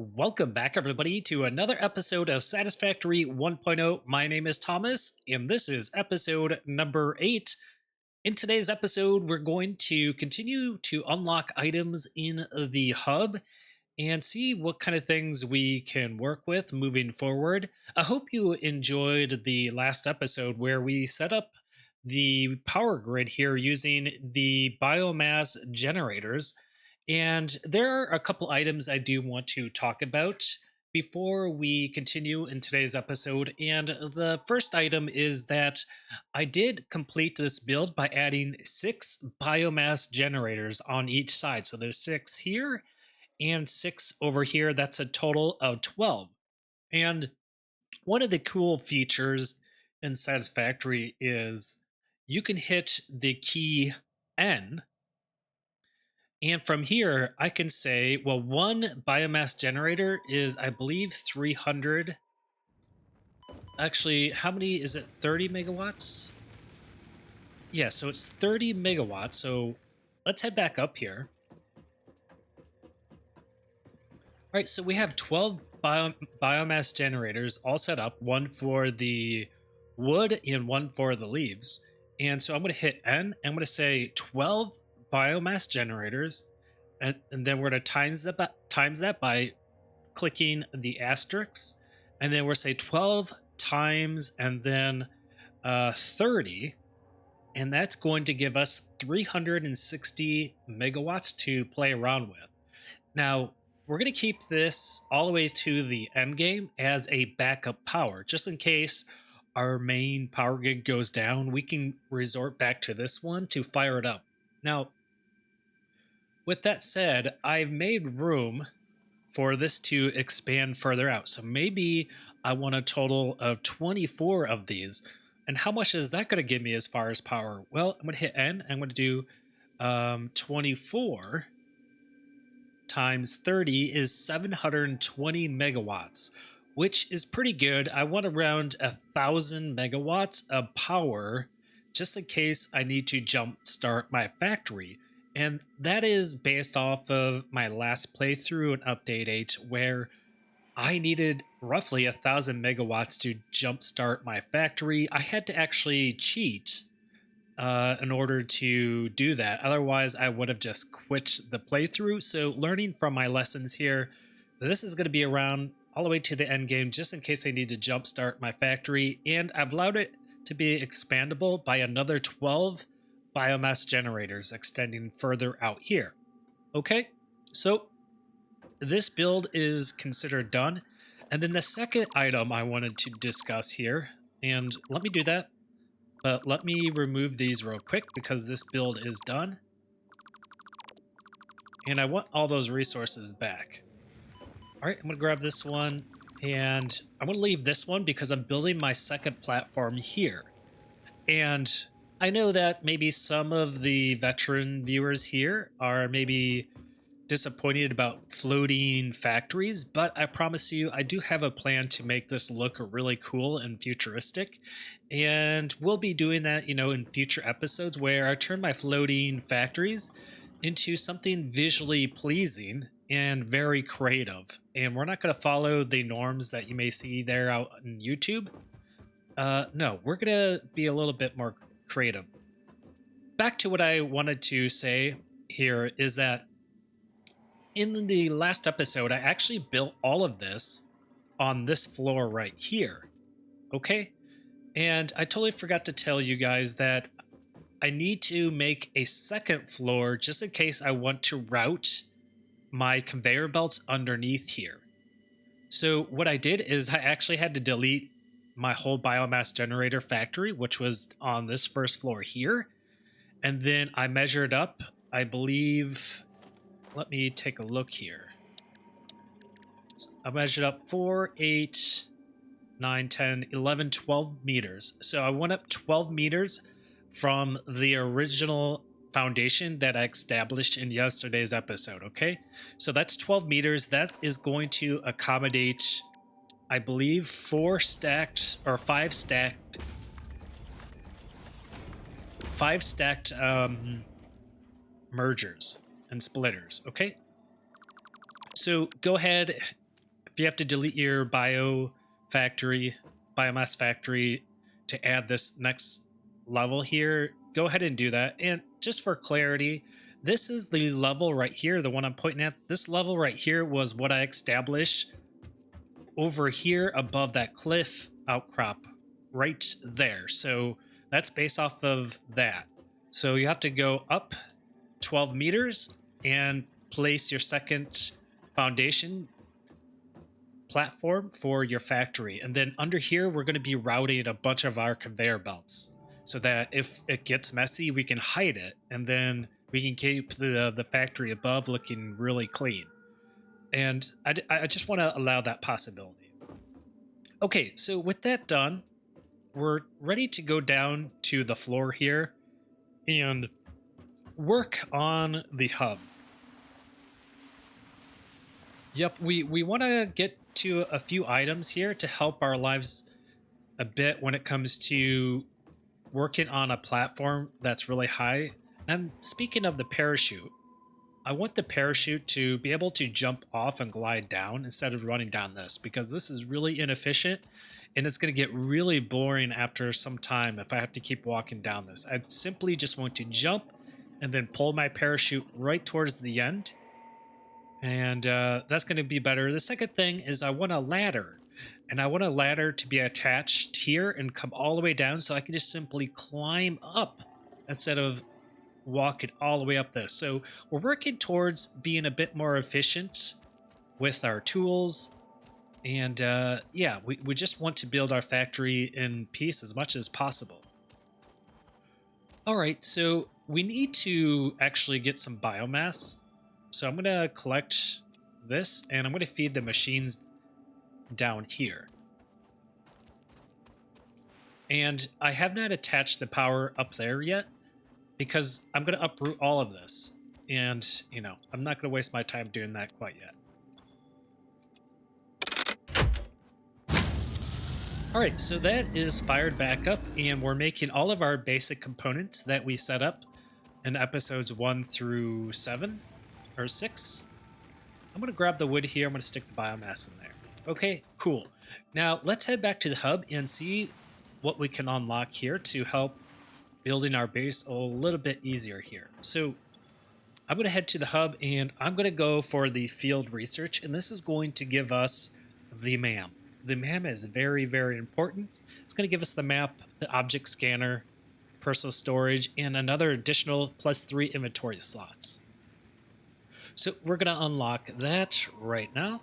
Welcome back, everybody, to another episode of Satisfactory 1.0. My name is Thomas, and this is episode number 8. In today's episode, we're going to continue to unlock items in the hub and see what kind of things we can work with moving forward. I hope you enjoyed the last episode where we set up the power grid here using the biomass generators. And there are a couple items I do want to talk about before we continue in today's episode. And the first item is that I did complete this build by adding 6 biomass generators on each side. So there's 6 here and 6 over here. That's a total of 12. And one of the cool features in Satisfactory is you can hit the key N, and from here I can say, well, one biomass generator is, I believe, 300. Actually, how many is it? 30 megawatts? Yeah, so it's 30 megawatts. So let's head back up here. All right, so we have 12 biomass generators all set up, one for the wood and one for the leaves. And so I'm going to hit N. I'm going to say 12 biomass generators, and then we're going to times that by clicking the asterisk, and then we're say 12 times and then 30, and that's going to give us 360 megawatts to play around with. Now, we're going to keep this all the way to the end game as a backup power. Just in case our main power grid goes down, we can resort back to this one to fire it up. Now, with that said, I've made room for this to expand further out. So maybe I want a total of 24 of these. And how much is that going to give me as far as power? Well, I'm going to hit N. I'm going to do 24 times 30 is 720 megawatts, which is pretty good. I want around 1,000 megawatts of power just in case I need to jump start my factory. And that is based off of my last playthrough in Update 8, where I needed roughly 1,000 megawatts to jumpstart my factory. I had to actually cheat in order to do that. Otherwise, I would have just quit the playthrough. So learning from my lessons here, this is going to be around all the way to the end game, just in case I need to jumpstart my factory. And I've allowed it to be expandable by another 12 biomass generators, extending further out here. Okay, so this build is considered done. And then the second item I wanted to discuss here, and let me do that, but let me remove these real quick because this build is done. And I want all those resources back. All right, I'm going to grab this one, and I'm going to leave this one because I'm building my second platform here. And I know that maybe some of the veteran viewers here are maybe disappointed about floating factories, but I promise you, I do have a plan to make this look really cool and futuristic. And we'll be doing that, in future episodes where I turn my floating factories into something visually pleasing and very creative. And we're not going to follow the norms that you may see there out on YouTube. No, we're going to be a little bit more creative. Back to what I wanted to say here is that in the last episode, I actually built all of this on this floor right here. Okay? And I totally forgot to tell you guys that I need to make a second floor just in case I want to route my conveyor belts underneath here. So what I did is I actually had to delete my whole biomass generator factory, which was on this first floor here. And then I measured up, I believe, let me take a look here. So I measured up 4, 8, 9, 10, 11, 12 meters. So I went up 12 meters from the original foundation that I established in yesterday's episode, okay? So that's 12 meters. That is going to accommodate, I believe, 5 stacked mergers and splitters, okay? So go ahead you have to delete your biomass factory to add this next level here, go ahead and do that. And just for clarity, this is the level right here, the one I'm pointing at. This level right here was what I established over here above that cliff outcrop right there. So that's based off of that. So you have to go up 12 meters and place your second foundation platform for your factory. And then under here, we're going to be routing a bunch of our conveyor belts so that if it gets messy, we can hide it. And then we can keep the factory above looking really clean. And I just want to allow that possibility. Okay, so with that done, we're ready to go down to the floor here and work on the hub. Yep, we want to get to a few items here to help our lives a bit when it comes to working on a platform that's really high. And speaking of the parachute, I want the parachute to be able to jump off and glide down instead of running down this, because this is really inefficient and it's going to get really boring after some time if I have to keep walking down this. I simply just want to jump and then pull my parachute right towards the end. And that's going to be better. The second thing is I want a ladder. And I want a ladder to be attached here and come all the way down so I can just simply climb up instead of walking all the way up this. So we're working towards being a bit more efficient with our tools. And yeah, we just want to build our factory in peace as much as possible. All right, so we need to actually get some biomass. So I'm going to collect this and I'm going to feed the machines down here. And I have not attached the power up there yet because I'm going to uproot all of this. And, you know, I'm not going to waste my time doing that quite yet. All right, so that is fired back up and we're making all of our basic components that we set up in episodes 1 through 7 or 6. I'm going to grab the wood here. I'm going to stick the biomass in there. Okay, cool. Now let's head back to the hub and see what we can unlock here to help building our base a little bit easier here. So I'm going to head to the hub and I'm going to go for the field research, and this is going to give us the MAAM. The MAAM is very, very important. It's going to give us the map, the object scanner, personal storage, and another additional +3 inventory slots. So we're going to unlock that right now.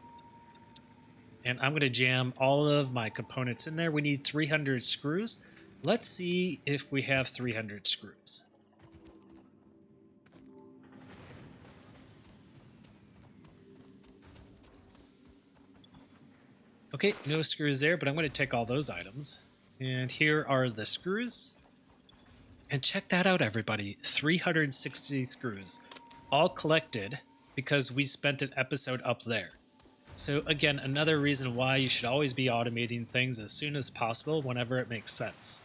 And I'm going to jam all of my components in there. We need 300 screws. Let's see if we have 300 screws. Okay, no screws there, but I'm going to take all those items. And here are the screws. And check that out, everybody. 360 screws, all collected because we spent an episode up there. So again, another reason why you should always be automating things as soon as possible whenever it makes sense.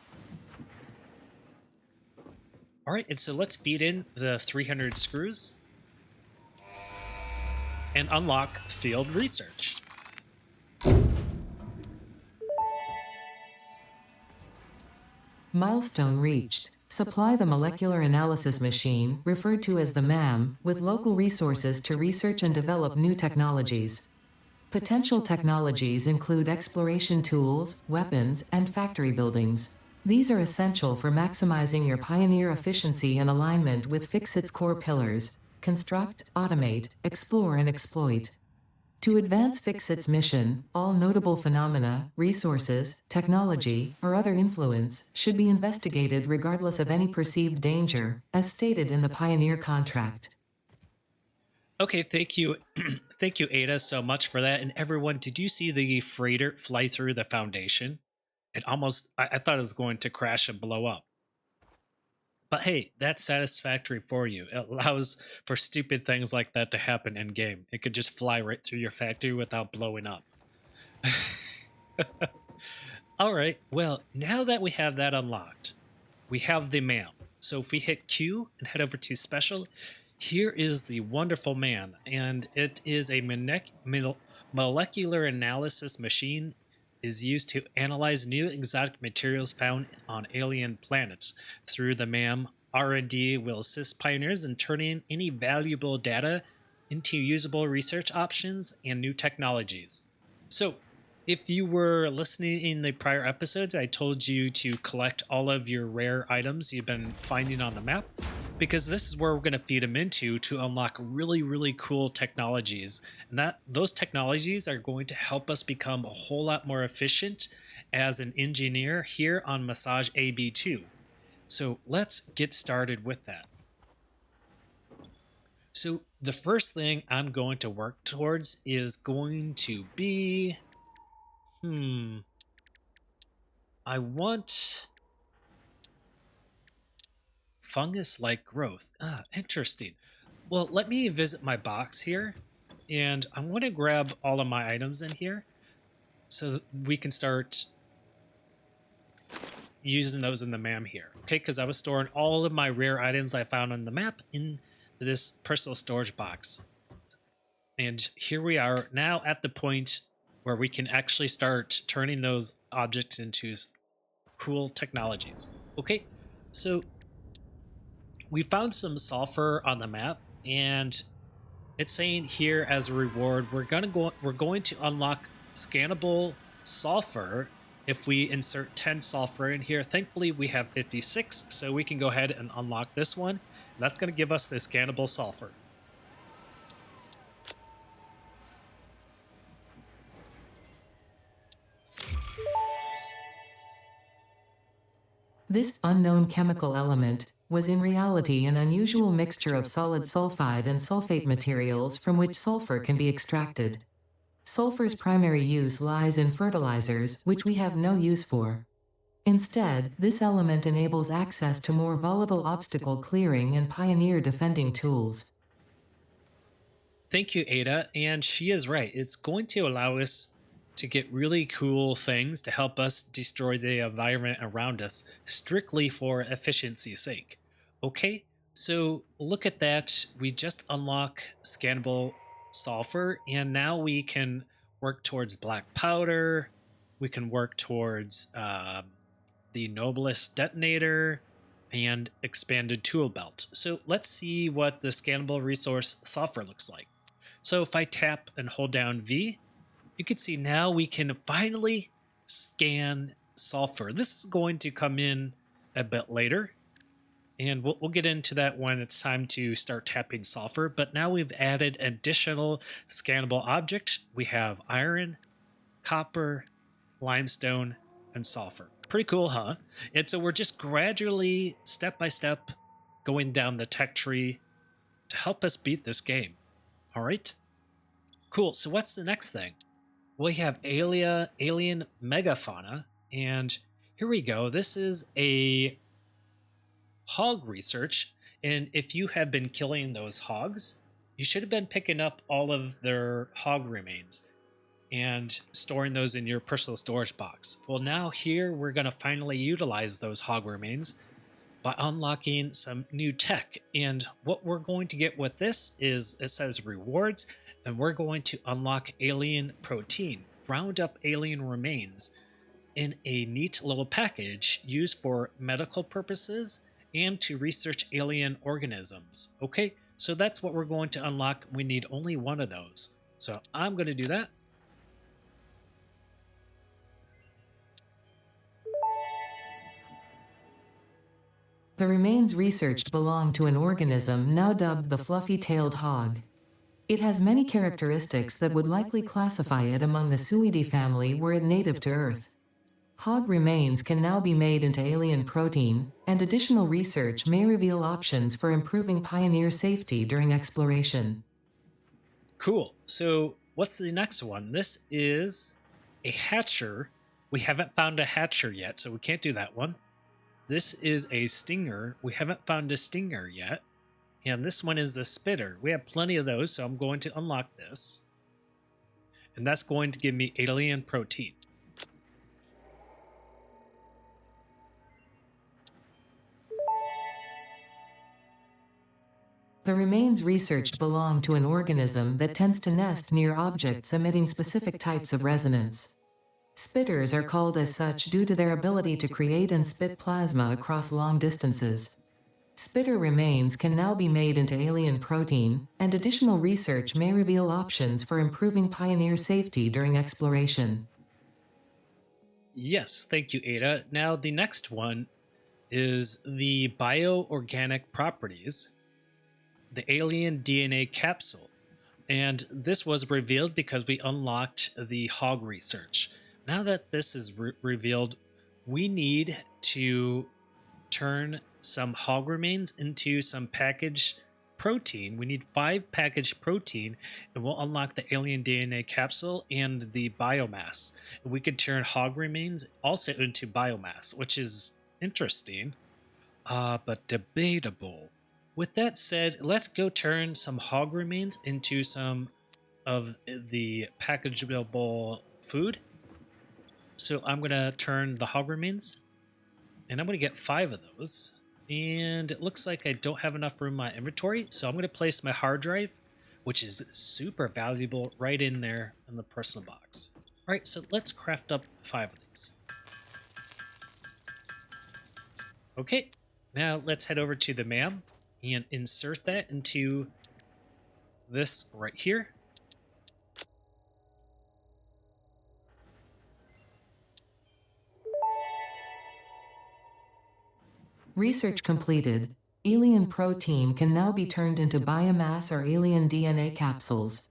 All right, and so let's feed in the 300 screws and unlock field research. Milestone reached. Supply the molecular analysis machine, referred to as the MAAM, with local resources to research and develop new technologies. Potential technologies include exploration tools, weapons, and factory buildings. These are essential for maximizing your Pioneer efficiency and alignment with Fixit's core pillars: construct, automate, explore, and exploit. To advance Fixit's mission, all notable phenomena, resources, technology, or other influence should be investigated regardless of any perceived danger, as stated in the Pioneer contract. Okay, thank you. Thank you, Ada, so much for that. And everyone, did you see the freighter fly through the foundation? It almost, I thought it was going to crash and blow up. But hey, that's satisfactory for you. It allows for stupid things like that to happen in game. It could just fly right through your factory without blowing up. All right, well, now that we have that unlocked, we have the MAAM. So if we hit Q and head over to special, Here is the wonderful man, and it is a molecular analysis machine is used to analyze new exotic materials found on alien planets. Through the MAAM, R&D will assist pioneers in turning any valuable data into usable research options and new technologies. So, if you were listening in the prior episodes, I told you to collect all of your rare items you've been finding on the map, because this is where we're going to feed them into to unlock really cool technologies, and that those technologies are going to help us become a whole lot more efficient as an engineer here on Massage AB2. So let's get started with that. So the first thing I'm going to work towards is going to be I want fungus-like growth. Interesting. Well, let me visit my box here, and I'm going to grab all of my items in here so that we can start using those in the MAAM here. Okay, because I was storing all of my rare items I found on the map in this personal storage box. And here we are now at the point where we can actually start turning those objects into cool technologies. Okay, so we found some sulfur on the map, and it's saying here as a reward we're going to unlock scannable sulfur if we insert 10 sulfur in here. Thankfully we have 56, so we can go ahead and unlock this one. That's going to give us the scannable sulfur. This unknown chemical element was in reality an unusual mixture of solid sulfide and sulfate materials from which sulfur can be extracted. Sulfur's primary use lies in fertilizers, which we have no use for. Instead, this element enables access to more volatile obstacle clearing and pioneer defending tools. Thank you, Ada, and she is right. It's going to allow us to get really cool things to help us destroy the environment around us strictly for efficiency's sake. Okay, so look at that. We just unlock scannable sulfur, and now we can work towards black powder. We can work towards the noblest detonator and expanded tool belt. So let's see what the scannable resource sulfur looks like. So if I tap and hold down V, you can see now we can finally scan sulfur. This is going to come in a bit later, and we'll get into that when it's time to start tapping sulfur. But now we've added additional scannable objects. We have iron, copper, limestone, and sulfur. Pretty cool, huh? And so we're just gradually, step by step, going down the tech tree to help us beat this game. All right, cool. So what's the next thing? We have alien megafauna, and here we go. This is a hog research, and if you have been killing those hogs, you should have been picking up all of their hog remains and storing those in your personal storage box. Well, now here we're going to finally utilize those hog remains by unlocking some new tech. And what we're going to get with this is, it says rewards, and we're going to unlock alien protein, ground up alien remains, in a neat little package used for medical purposes and to research alien organisms. Okay, so that's what we're going to unlock. We need only one of those. So I'm going to do that. The remains researched belong to an organism now dubbed the fluffy-tailed hog. It has many characteristics that would likely classify it among the Suidae family were it native to Earth. Hog remains can now be made into alien protein, and additional research may reveal options for improving pioneer safety during exploration. Cool. So what's the next one? This is a hatcher. We haven't found a hatcher yet, so we can't do that one. This is a stinger. We haven't found a stinger yet. And this one is the spitter. We have plenty of those, so I'm going to unlock this. And that's going to give me alien protein. The remains researched belong to an organism that tends to nest near objects emitting specific types of resonance. Spitters are called as such due to their ability to create and spit plasma across long distances. Spitter remains can now be made into alien protein, and additional research may reveal options for improving Pioneer safety during exploration. Yes, thank you, Ada. Now, the next one is the bioorganic properties, the alien DNA capsule. And this was revealed because we unlocked the hog research. Now that this is revealed, we need to turn some hog remains into some packaged protein. We need 5 packaged protein, and we'll unlock the alien DNA capsule and the biomass. And we could turn hog remains also into biomass, which is interesting, but debatable. With that said, let's go turn some hog remains into some of the packageable food. So I'm going to turn the hog remains, and I'm going to get 5 of those. And it looks like I don't have enough room in my inventory, so I'm going to place my hard drive, which is super valuable, right in there in the personal box. All right, so let's craft up 5 of these. Okay, now let's head over to the MAAM and insert that into this right here. Research completed. Alien protein can now be turned into biomass or alien DNA capsules.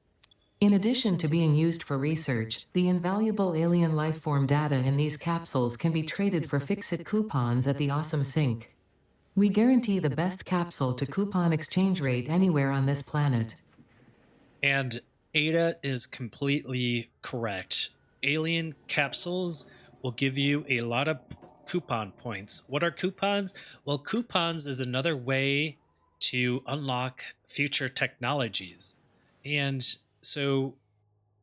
In addition to being used for research, the invaluable alien lifeform data in these capsules can be traded for fix-it coupons at the Awesome Sync. We guarantee the best capsule to coupon exchange rate anywhere on this planet. And Ada is completely correct. Alien capsules will give you a lot of coupon points. What are coupons? Well, coupons is another way to unlock future technologies. And so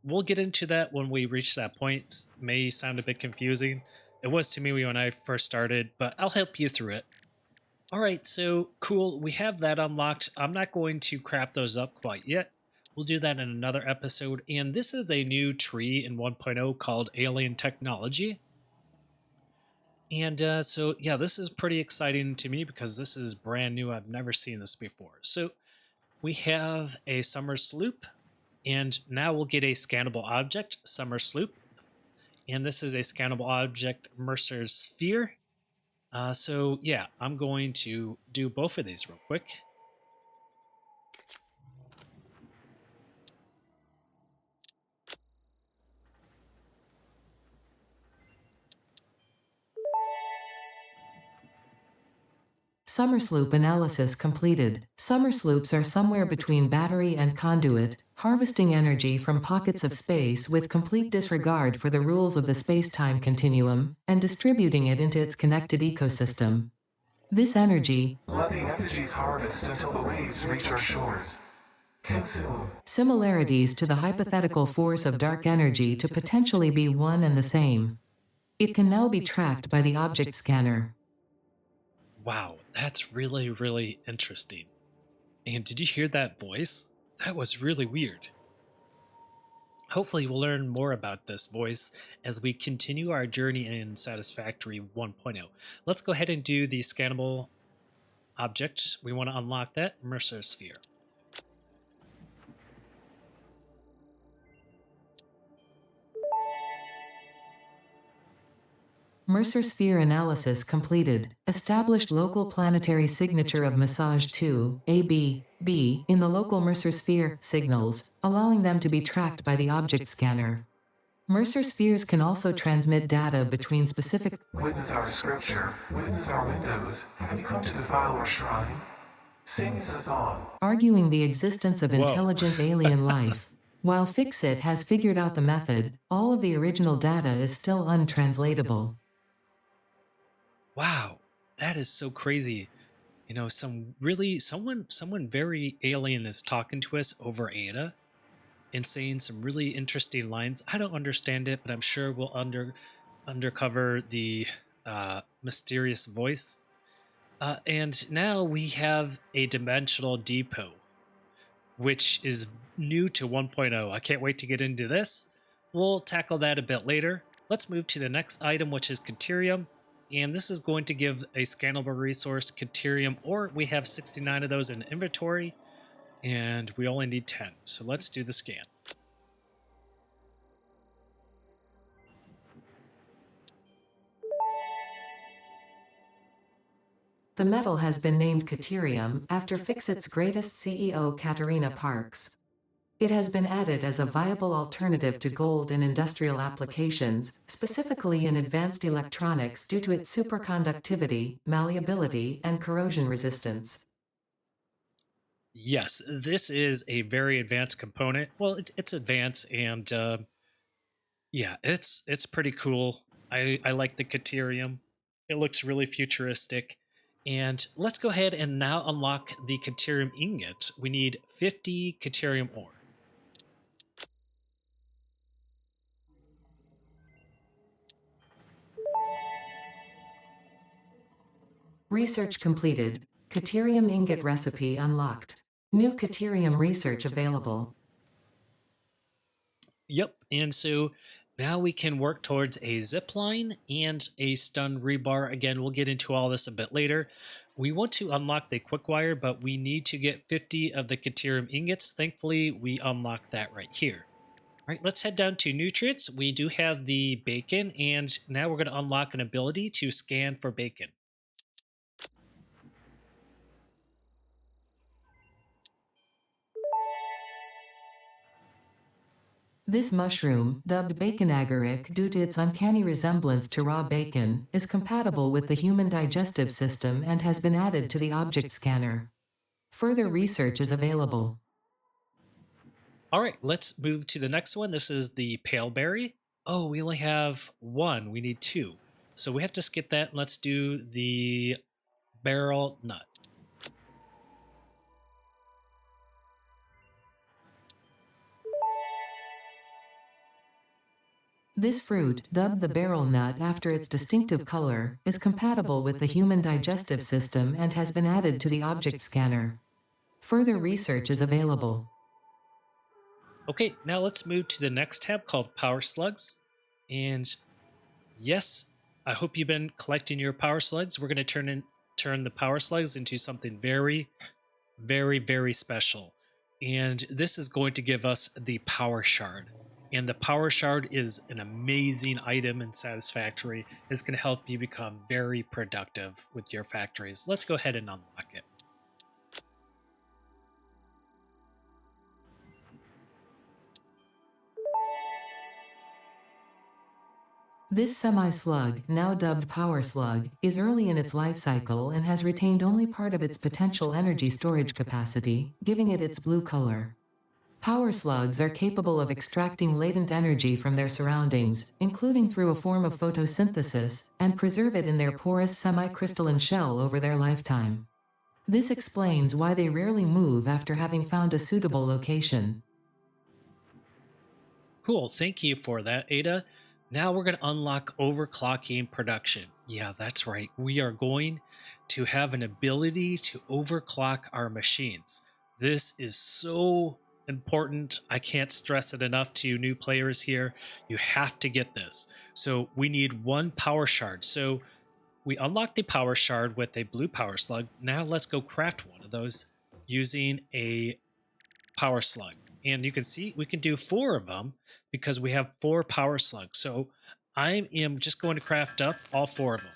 we'll get into that when we reach that point. It may sound a bit confusing. It was to me when I first started, but I'll help you through it. All right, so cool. We have that unlocked. I'm not going to craft those up quite yet. We'll do that in another episode. And this is a new tree in 1.0 called Alien Technology. And so, yeah, this is pretty exciting to me because this is brand new. I've never seen this before. So we have a summer sloop, and now we'll get a scannable object, summer sloop. And this is a scannable object, Mercer's sphere. So yeah, I'm going to do both of these real quick. Summer sloop analysis completed. Summer sloops are somewhere between battery and conduit, harvesting energy from pockets of space with complete disregard for the rules of the space-time continuum, and distributing it into its connected ecosystem. This energy, let the effigies harvest until the waves reach our shores. Consume. Similarities to the hypothetical force of dark energy to potentially be one and the same. It can now be tracked by the object scanner. Wow, that's really, really interesting. And did you hear that voice? That was really weird. Hopefully we'll learn more about this voice as we continue our journey in Satisfactory 1.0. Let's go ahead and do the scannable object. We want to unlock that Mercer sphere. Mercer sphere analysis completed. Established local planetary signature of massage 2, AB, B, in the local Mercer sphere signals, allowing them to be tracked by the object scanner. Mercer spheres can also transmit data between specific. Witness our scripture. Witness our windows. Have you come to defile our shrine? Sing us a song. Arguing the existence of Whoa. intelligent alien life. While Fixit has figured out the method, all of the original data is still untranslatable. Wow, that is so crazy. You know, someone very alien is talking to us over Ada and saying some really interesting lines. I don't understand it, but I'm sure we'll undercover the mysterious voice. And now we have a dimensional depot. which is new to 1.0. I can't wait to get into this. We'll tackle that a bit later. Let's move to the next item, which is Caterium. And this is going to give a scannable resource, Caterium ore. We have 69 of those in inventory, and we only need 10. So let's do the scan. The metal has been named Caterium after Fixit's greatest CEO Katerina Parks. It has been added as a viable alternative to gold in industrial applications, specifically in advanced electronics due to its superconductivity, malleability, and corrosion resistance. Yes, this is a very advanced component. Well, it's advanced, and yeah, it's pretty cool. I like the Caterium. It looks really futuristic. And let's go ahead and now unlock the Caterium ingot. We need 50 Caterium ore. Research completed. Caterium ingot recipe unlocked. New Caterium research available. Yep, and so now we can work towards a zip line and a stun rebar. Again, we'll get into all this a bit later. We want to unlock the quick wire, but we need to get 50 of the Caterium ingots. Thankfully, we unlocked that right here. All right, let's head down to nutrients. We do have the bacon, and now we're going to unlock an ability to scan for bacon. This mushroom, dubbed bacon agaric due to its uncanny resemblance to raw bacon, is compatible with the human digestive system and has been added to the object scanner. Further research is available. All right, let's move to the next one. This is the pale berry. Oh, we only have one. We need two. So we have to skip that. Let's do the barrel nut. This fruit, dubbed the barrel nut after its distinctive color, is compatible with the human digestive system and has been added to the object scanner. Further research is available. Okay, now let's move to the next tab called Power Slugs. And yes, I hope you've been collecting your power slugs. We're going to turn the power slugs into something very, very, very special. And this is going to give us the power shard. And the power shard is an amazing item in Satisfactory. It's going to help you become very productive with your factories. Let's go ahead and unlock it. This semi-slug, now dubbed power slug, is early in its life cycle and has retained only part of its potential energy storage capacity, giving it its blue color. Power slugs are capable of extracting latent energy from their surroundings, including through a form of photosynthesis, and preserve it in their porous semi-crystalline shell over their lifetime. This explains why they rarely move after having found a suitable location. Cool, thank you for that, Ada. Now we're going to unlock overclocking production. Yeah, that's right. We are going to have an ability to overclock our machines. This is so important. I can't stress it enough to new players here. You have to get this. So we need one power shard. So we unlocked the power shard with a blue power slug. Now let's go craft one of those using a power slug. And you can see we can do 4 of them because we have 4 power slugs. So I am just going to craft up all 4 of them.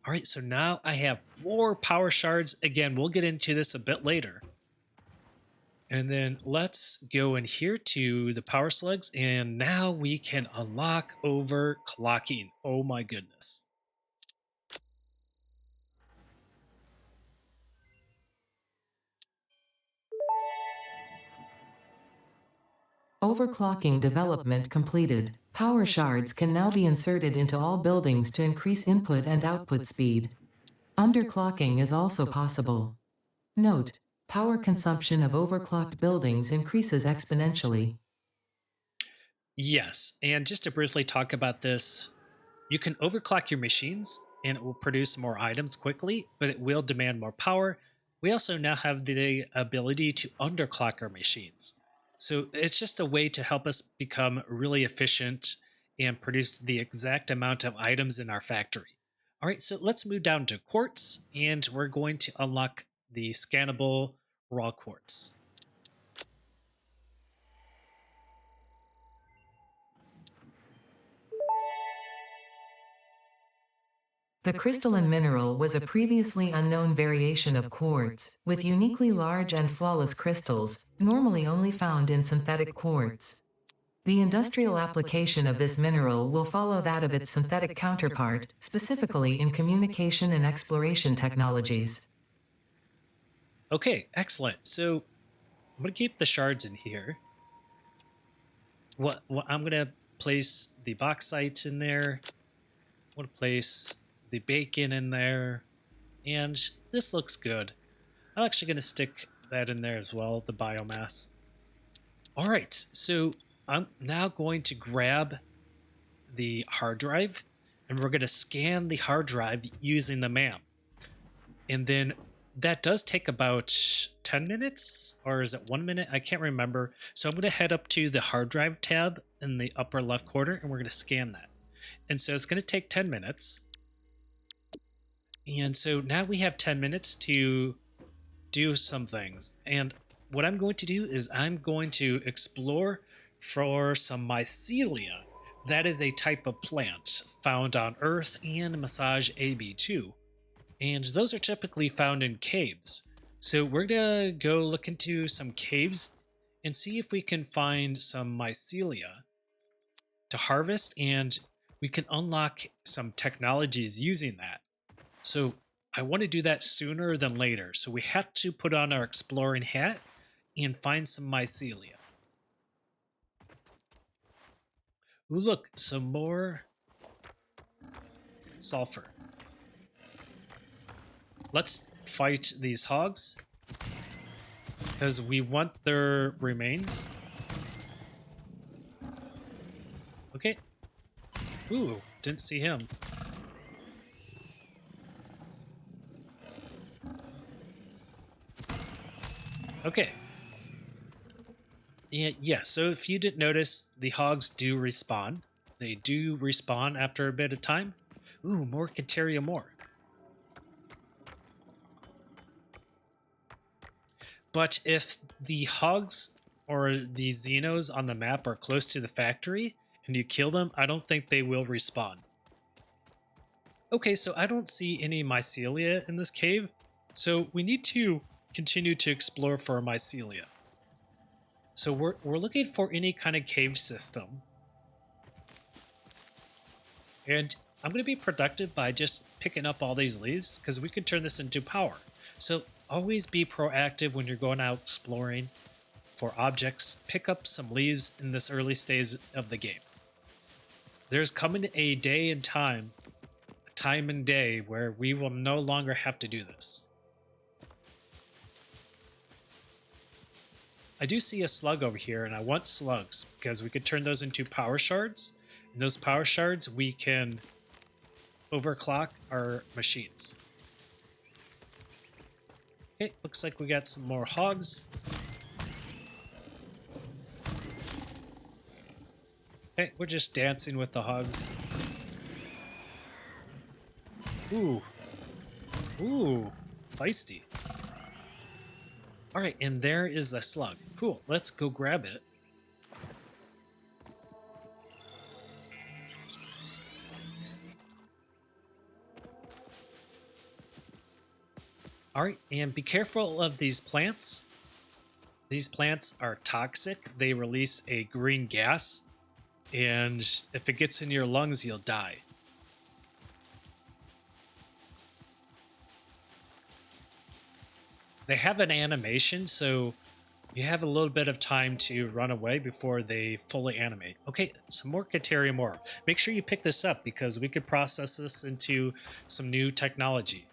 All right, so now I have 4 power shards. Again, we'll get into this a bit later. And then let's go in here to the power slugs, and now we can unlock overclocking. Oh my goodness. Overclocking development completed. Power shards can now be inserted into all buildings to increase input and output speed. Underclocking is also possible. Note: power consumption of overclocked buildings increases exponentially. Yes, and just to briefly talk about this, you can overclock your machines and it will produce more items quickly, but it will demand more power. We also now have the ability to underclock our machines. So it's just a way to help us become really efficient and produce the exact amount of items in our factory. All right, so let's move down to quartz, and we're going to unlock the scannable raw quartz. The crystalline mineral was a previously unknown variation of quartz, with uniquely large and flawless crystals, normally only found in synthetic quartz. The industrial application of this mineral will follow that of its synthetic counterpart, specifically in communication and exploration technologies. Okay, excellent. So I'm going to keep the shards in here. What I'm going to place the bauxite in there. I'm going to place the bacon in there. And this looks good. I'm actually going to stick that in there as well, the biomass. All right, so I'm now going to grab the hard drive, and we're going to scan the hard drive using the MAAM. And then that does take about 10 minutes, or is it 1 minute? I can't remember. So I'm going to head up to the hard drive tab in the upper left corner, and we're going to scan that. And so it's going to take 10 minutes. And so now we have 10 minutes to do some things. And what I'm going to do is I'm going to explore for some mycelia. That is a type of plant found on Earth and Massage AB2. And those are typically found in caves. So we're going to go look into some caves and see if we can find some mycelia to harvest, and we can unlock some technologies using that. So I want to do that sooner than later. So we have to put on our exploring hat and find some mycelia. Ooh, look, some more sulfur. Let's fight these hogs because we want their remains. Okay. Ooh, didn't see him. Okay. Yeah, so if you didn't notice, the hogs do respawn. They do respawn after a bit of time. Ooh, more Caterium ore. But if the hogs or the Xenos on the map are close to the factory and you kill them, I don't think they will respawn. Okay, so I don't see any mycelia in this cave, so we need to continue to explore for mycelia. So we're looking for any kind of cave system. And I'm going to be productive by just picking up all these leaves because we can turn this into power. So always be proactive when you're going out exploring for objects. Pick up some leaves in this early stage of the game. There's coming a day and time and day where we will no longer have to do this. I do see a slug over here, and I want slugs because we could turn those into power shards. And those power shards, we can overclock our machines. Okay, looks like we got some more hogs. Okay, we're just dancing with the hogs. Ooh. Ooh, feisty. All right, and there is the slug. Cool, let's go grab it. All right, and be careful of these plants. These plants are toxic. They release a green gas, and if it gets in your lungs, you'll die. They have an animation, so you have a little bit of time to run away before they fully animate. Okay, some more Caterium ore. Make sure you pick this up because we could process this into some new technology.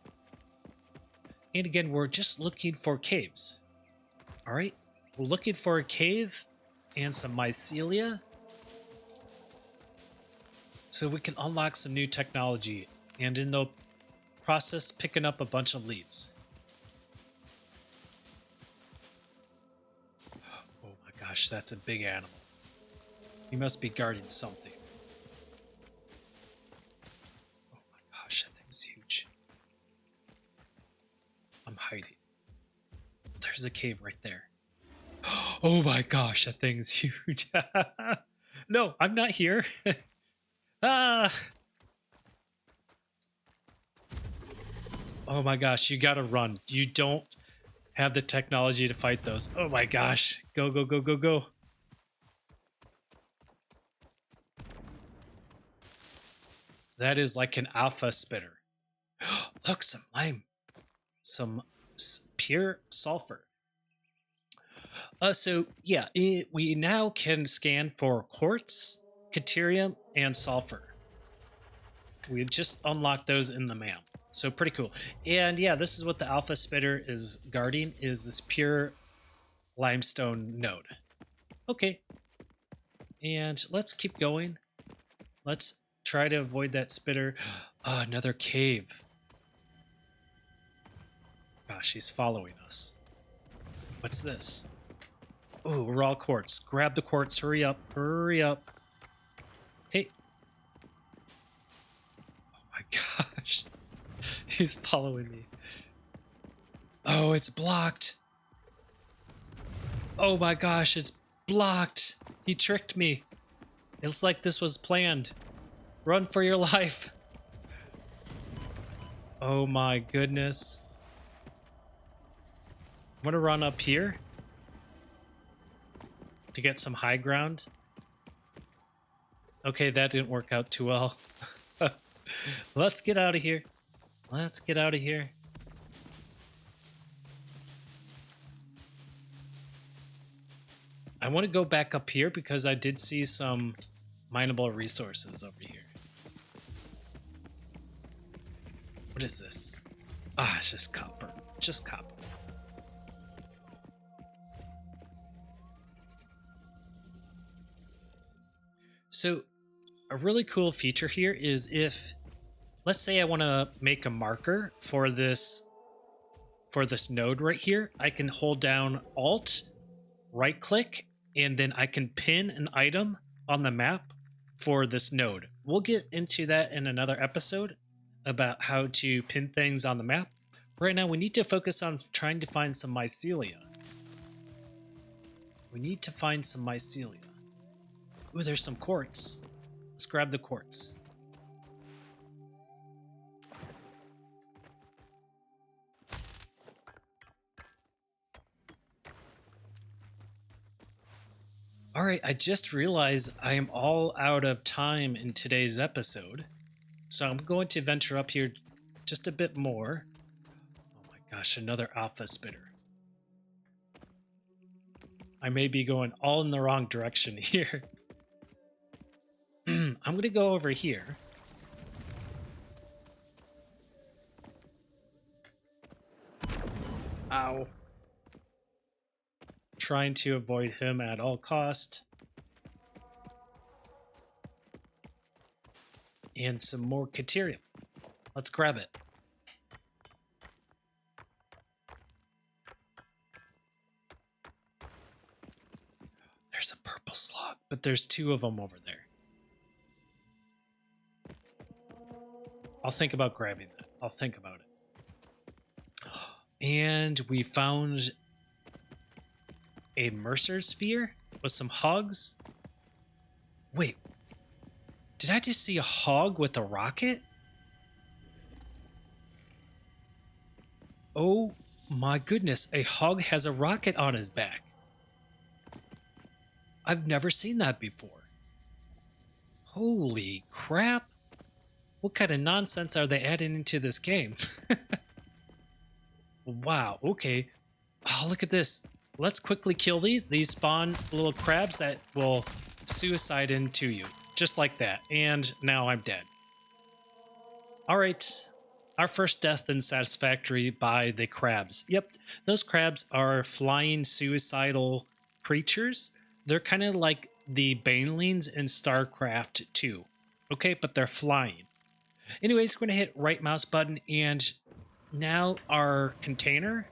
And again, we're just looking for caves. All right, we're looking for a cave and some mycelia so we can unlock some new technology, and in the process, picking up a bunch of leaves. gosh, that's a big animal. He must be guarding something. Oh my gosh, that thing's huge. I'm hiding. There's a cave right there. Oh my gosh, that thing's huge. No, I'm not here. Ah! Oh my gosh, you gotta run. You don't have the technology to fight those. Oh my gosh. Go, go, go, go, go. That is like an alpha spitter. Look, some lime. Some pure sulfur. So yeah, we now can scan for quartz, deuterium, and sulfur. We just unlocked those in the MAAM. So pretty cool. And yeah, this is what the alpha spitter is guarding, is this pure limestone node. Okay. And let's keep going. Let's try to avoid that spitter. Oh, another cave. Gosh, he's following us. What's this? Oh, we're all quartz. Grab the quartz. Hurry up. Hurry up. Hey. Oh my gosh. He's following me. Oh, it's blocked. Oh my gosh, it's blocked. He tricked me. It's like this was planned. Run for your life. Oh my goodness. I'm gonna run up here to get some high ground. Okay, that didn't work out too well. Let's get out of here. Let's get out of here. I want to go back up here because I did see some mineable resources over here. What is this? Ah, it's just copper. Just copper. So a really cool feature here is if, let's say I want to make a marker for this node right here, I can hold down Alt, right click, and then I can pin an item on the map for this node. We'll get into that in another episode about how to pin things on the map. Right now, we need to focus on trying to find some mycelia. We need to find some mycelia. Ooh, there's some quartz. Let's grab the quartz. All right, I just realized I am all out of time in today's episode. So I'm going to venture up here just a bit more. Oh my gosh, another alpha spitter. I may be going all in the wrong direction here. I'm going to go over here. Ow. Trying to avoid him at all cost. And some more deuterium. Let's grab it. There's a purple slug, but there's two of them over there. I'll think about grabbing that. I'll think about it. And we found a Mercer sphere with some hogs. Wait, did I just see a hog with a rocket? Oh my goodness, a hog has a rocket on his back. I've never seen that before. Holy crap. What kind of nonsense are they adding into this game? Wow, okay. Oh, look at this. Let's quickly kill these. These spawn little crabs that will suicide into you. Just like that. And now I'm dead. All right. Our first death in Satisfactory by the crabs. Yep, those crabs are flying suicidal creatures. They're kind of like the banelings in StarCraft 2. Okay, but they're flying. Anyways, we're going to hit right mouse button, and now our container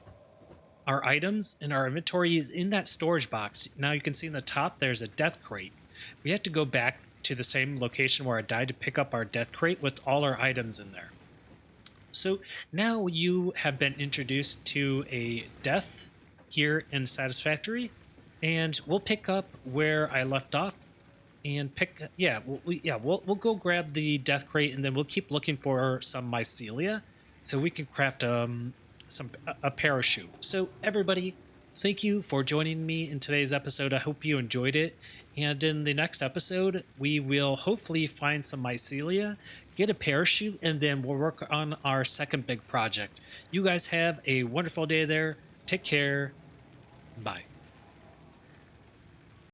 our items and our inventory is in that storage box. Now you can see in the top there's a death crate. We have to go back to the same location where I died to pick up our death crate with all our items in there. So now you have been introduced to a death here in Satisfactory, and we'll pick up where I left off and pick. Yeah, we'll go grab the death crate, and then we'll keep looking for some mycelia so we can craft a parachute. So everybody, thank you for joining me in today's episode. I hope you enjoyed it. And in the next episode, we will hopefully find some mycelia, get a parachute, and then we'll work on our second big project. You guys have a wonderful day there. Take care. Bye.